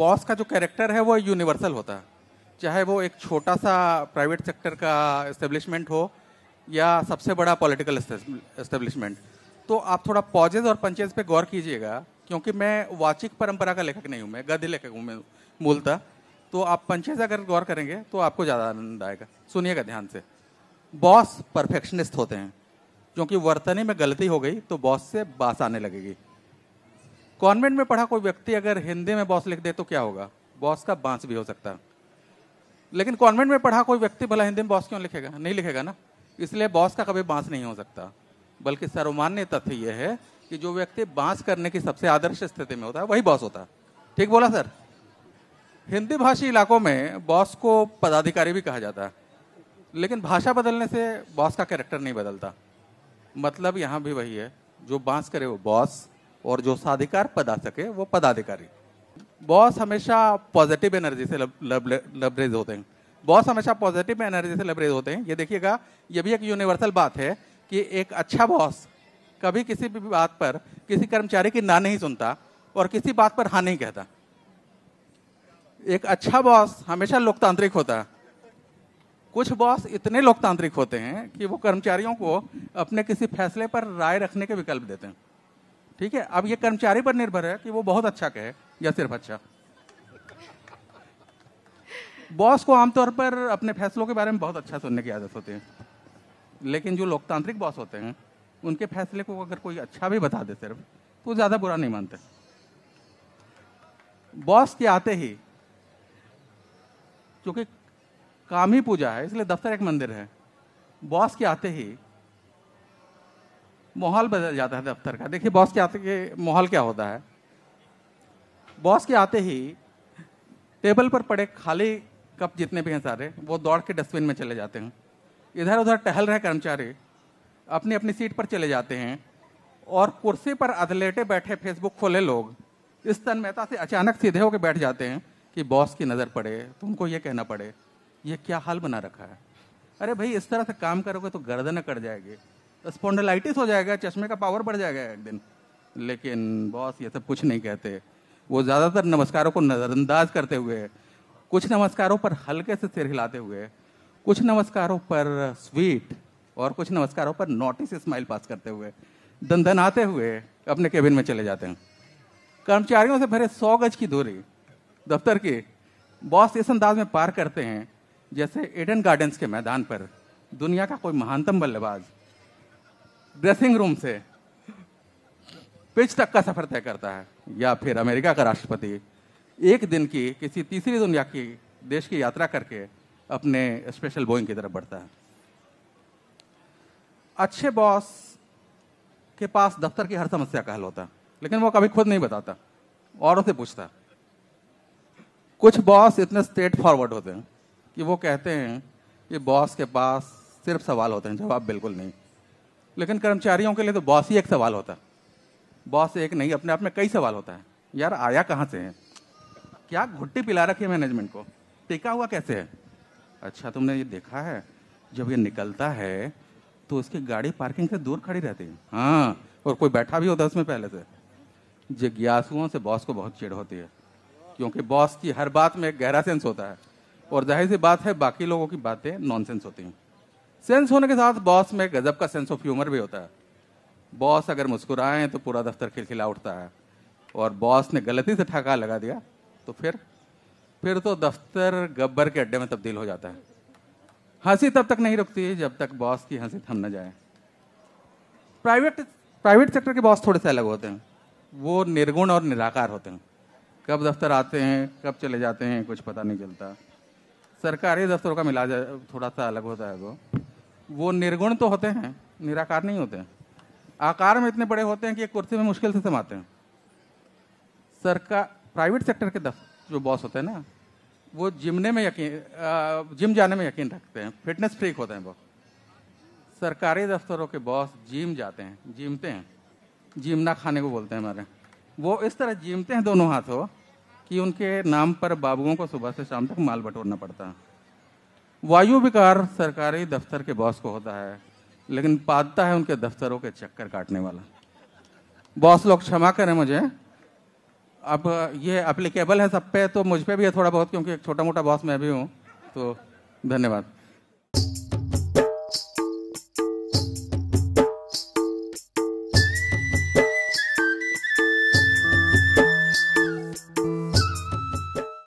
Boss का जो character है वो यूनिवर्सल होता है, चाहे वो एक छोटा सा प्राइवेट सेक्टर का एस्टेब्लिशमेंट हो या सबसे बड़ा पॉलिटिकल एस्टेब्लिशमेंट। तो आप थोड़ा पॉजेज और पंचेज पे गौर कीजिएगा, क्योंकि मैं वाचिक परंपरा का लेखक नहीं हूँ, मैं गद्य लेखक हूँ मैं मूलतः। तो आप पंचेज अगर गौर करेंगे तो आपको ज़्यादा आनंद आएगा। सुनिएगा ध्यान से। बॉस परफेक्शनिस्ट होते हैं, क्योंकि वर्तनी में गलती हो गई तो बॉस से बास आने लगेगी। कॉन्वेंट में पढ़ा कोई व्यक्ति अगर हिंदी में बॉस लिख दे तो क्या होगा? बॉस का बांस भी हो सकता है। लेकिन कॉन्वेंट में पढ़ा कोई व्यक्ति भला हिंदी में बॉस क्यों लिखेगा? नहीं लिखेगा ना। इसलिए बॉस का कभी बांस नहीं हो सकता। बल्कि सर्वमान्य तथ्य यह है कि जो व्यक्ति बांस करने की सबसे आदर्श स्थिति में होता है वही बॉस होता है। ठीक बोला सर? हिंदी भाषी इलाकों में बॉस को पदाधिकारी भी कहा जाता है, लेकिन भाषा बदलने से बॉस का कैरेक्टर नहीं बदलता। मतलब यहाँ भी वही है, जो बांस करे वो बॉस और जो साधिकार पदा सके वो पदाधिकारी। बॉस हमेशा पॉजिटिव एनर्जी से लबरेज होते हैं। बॉस हमेशा पॉजिटिव एनर्जी से लबरेज होते हैं। ये देखिएगा, ये भी एक यूनिवर्सल बात है कि एक अच्छा बॉस कभी किसी भी बात पर किसी कर्मचारी की ना नहीं सुनता और किसी बात पर हाँ नहीं कहता। एक अच्छा बॉस हमेशा लोकतांत्रिक होता है। कुछ बॉस इतने लोकतांत्रिक होते हैं कि वो कर्मचारियों को अपने किसी फैसले पर राय रखने के विकल्प देते हैं। ठीक है, अब ये कर्मचारी पर निर्भर है कि वो बहुत अच्छा कहे या सिर्फ अच्छा। बॉस को आमतौर पर अपने फैसलों के बारे में बहुत अच्छा सुनने की आदत होती है, लेकिन जो लोकतांत्रिक बॉस होते हैं उनके फैसले को अगर कोई अच्छा भी बता दे सिर्फ, तो ज्यादा बुरा नहीं मानते। बॉस के आते ही, क्योंकि काम ही पूजा है इसलिए दफ्तर एक मंदिर है, बॉस के आते ही माहौल बदल जाता है दफ्तर का। देखिए बॉस के आते के माहौल क्या होता है। बॉस के आते ही टेबल पर पड़े खाली कप जितने भी हैं सारे वो दौड़ के डस्टबिन में चले जाते हैं। इधर उधर टहल रहे कर्मचारी अपनी अपनी सीट पर चले जाते हैं और कुर्सी पर अधलेटे बैठे फेसबुक खोले लोग इस तन्मयता से अचानक सीधे होकर बैठ जाते हैं कि बॉस की नज़र पड़े तो उनको ये कहना पड़े, ये क्या हाल बना रखा है। अरे भाई, इस तरह से काम करोगे तो गर्दन कट जाएगी, स्पॉन्डिलाइटिस हो जाएगा, चश्मे का पावर बढ़ जाएगा एक दिन। लेकिन बॉस ये सब कुछ नहीं कहते। वो ज़्यादातर नमस्कारों को नज़रअंदाज करते हुए, कुछ नमस्कारों पर हल्के से सिर हिलाते हुए, कुछ नमस्कारों पर स्वीट और कुछ नमस्कारों पर नोटी से स्माइल पास करते हुए, दंदनाते हुए अपने केबिन में चले जाते हैं। कर्मचारियों से भरे 100 गज की दूरी दफ्तर की बॉस इस अंदाज में पार करते हैं जैसे एडन गार्डन्स के मैदान पर दुनिया का कोई महानतम बल्लेबाज ड्रेसिंग रूम से पिच तक का सफर तय करता है, या फिर अमेरिका का राष्ट्रपति एक दिन की किसी तीसरी दुनिया की देश की यात्रा करके अपने स्पेशल बोइंग की तरफ बढ़ता है। अच्छे बॉस के पास दफ्तर की हर समस्या का हल होता है, लेकिन वो कभी खुद नहीं बताता, औरों से पूछता। कुछ बॉस इतने स्ट्रेट फॉरवर्ड होते हैं कि वो कहते हैं कि बॉस के पास सिर्फ सवाल होते हैं, जवाब बिल्कुल नहीं। लेकिन कर्मचारियों के लिए तो बॉस ही एक सवाल होता है। बॉस एक नहीं, अपने आप में कई सवाल होता है। यार आया कहाँ से है? क्या घुट्टी पिला रखी है मैनेजमेंट को? टिका हुआ कैसे है? अच्छा, तुमने ये देखा है जब ये निकलता है तो उसकी गाड़ी पार्किंग से दूर खड़ी रहती है। हाँ, और कोई बैठा भी होता है उसमें पहले से। जिज्ञासुओं से बॉस को बहुत चिढ़ होती है, क्योंकि बॉस की हर बात में एक गहरा सेंस होता है, और जाहिर सी बात है बाकी लोगों की बातें नॉनसेंस होती हैं। सेंस होने के साथ बॉस में गजब का सेंस ऑफ ह्यूमर भी होता है। बॉस अगर मुस्कुराएं तो पूरा दफ्तर खिलखिला उठता है, और बॉस ने गलती से ठका लगा दिया तो फिर तो दफ्तर गब्बर के अड्डे में तब्दील हो जाता है। हंसी तब तक नहीं रुकती जब तक बॉस की हंसी थम न जाए। प्राइवेट सेक्टर के बॉस थोड़े से अलग होते हैं। वो निर्गुण और निराकार होते हैं। कब दफ्तर आते हैं कब चले जाते हैं कुछ पता नहीं चलता। सरकारी दफ्तरों का मिला थोड़ा सा अलग होता है। वो निर्गुण तो होते हैं, निराकार नहीं होते हैं। आकार में इतने बड़े होते हैं कि एक कुर्सी में मुश्किल से समाते हैं। प्राइवेट सेक्टर के जो बॉस होते हैं ना, वो जिम जाने में यकीन रखते हैं, फिटनेस फ्रीक होते हैं वो। सरकारी दफ्तरों के बॉस जिम जाते हैं, जिमते हैं, जिमना खाने को बोलते हैं हमारे। वो इस तरह जिमते हैं दोनों हाथों कि उनके नाम पर बाबुओं को सुबह से शाम तक माल बटोरना पड़ता है। वायु विकार सरकारी दफ्तर के बॉस को होता है, लेकिन पाता है उनके दफ्तरों के चक्कर काटने वाला। बॉस लोग क्षमा करें मुझे, अब ये एप्लीकेबल है सब पे, तो मुझ पे भी है थोड़ा बहुत, क्योंकि एक छोटा मोटा बॉस मैं भी हूँ। तो धन्यवाद।